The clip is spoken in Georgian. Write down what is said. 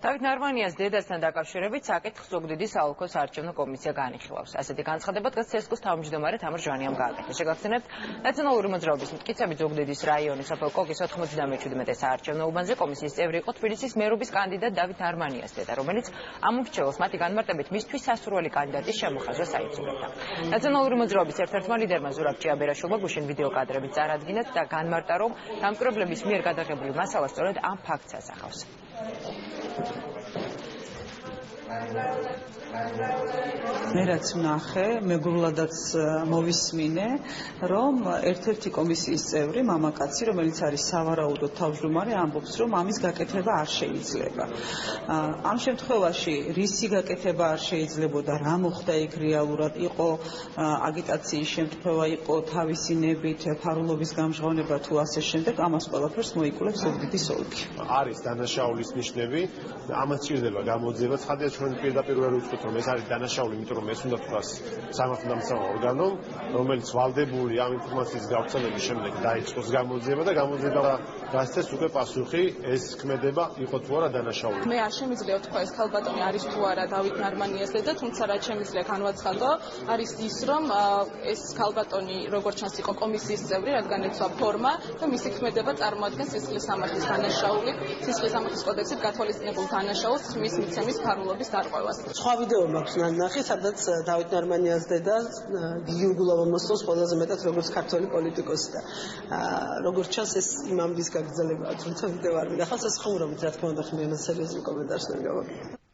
დავით ნარმანიას დედასთან დაკავშირებით საკითხს ზუგდიდის საოლქო საარჩევნო კომისია განიხილავს. ასეთი განცხადება დღეს ცესკოს თავმჯდომარე თამარ ჟვანიამ გააკეთა. შეგახსენებთ, ნაციონალური მოძრაობის მტკიცებით ზუგდიდის რაიონის სოფელ კოკის 97 საარჩევნო უბანზე კომისიის წევრი იყო თბილისის მერობის კანდიდატ დავით ნარმანიას დედა, რომელიც ამ მრჩეველს მათი განმარტებით მისთვის სასურველი კანდიდატის შემოხაზვას აიძულებდა. ნაციონალური მოძრაობის ერთ-ერთმა ლიდერმა ზურაბ ჭიაბერაშვილმა გუშინ ვიდეო კადრებით წარადგინათ და განმარტა, რომ დამკვირვებლების მიერ გადაღებული მასალა სწორედ ამ ფაქტს ასახავს. მე რაც ვნახე, მეგობრადაც მოვისმინე, რომ ერთ-ერთი კომისიის წევრი, მამაკაცი, რომელიც არის სავარაუდოდ თავმჯდომარე, ამბობს, რომ ამის გაკეთება არ შეიძლება. ამ შემთხვევაში რისი გაკეთება არ შეიძლებოდა, რა მოხდა იქ რეალურად, იყო აგიტაციის შემთხვევა, იყო თავისი ნებით, ფარულობის გამჟღავნება თუ ასე შემდეგ, ამას ყველაფერს მოიკვლევს ზუგდიდის ოლქი. არის დანაშაულის ნიშნები, ამას სჭირდება გამოძიება. ცხადია, ჩვენ პირდაპირ ვერ ვუწევთ, რომ ეს არის დანაშაული, იმიტომ რომ ეს უნდა თქვას სამართალდამცავ ორგანომ, რომელიც ვალდებული ამ ინფორმაციის გავრცელების შემდეგ დაიწყოს გამოძიება და გამოძიება გასცეს უკვე პასუხი, ეს ქმედება იყო თუ არა დანაშაული. მე არ შემიძლია თქვა ეს ქალბატონი არის თუ არა დავით ნარმანიას დედა, თუმცა რაც შემიძლია განვაცხადო, არის ის, რომ ეს ქალბატონი როგორც ჩანს იყო კომისიის წევრი, რადგან ეცვა ფორმა და მისი ქმედება წარმოადგენს სისხლის სამართლის დანაშაული, სისხლის სამართლის კოდექსით გათვალისწინებულ დანაშაულს მის მიცემის ფარულობის დარღვევას. სხვა ვიდეო მაქვს ნახე, სადაც დავით ნარმანიას დედა გიგი უგულავა მოსწონს ყველაზე მეტად როგორც ქართველი პოლიტიკოსი და როგორც ჩანს ეს იმ ამბის გაგრძელებაა, თუმცა ვიდეო არ მინახავს, ეს ხუმრობით რა თქმა უნდა ხმიანად სერიოზული კომენტარს ვერ გავაკეთებ.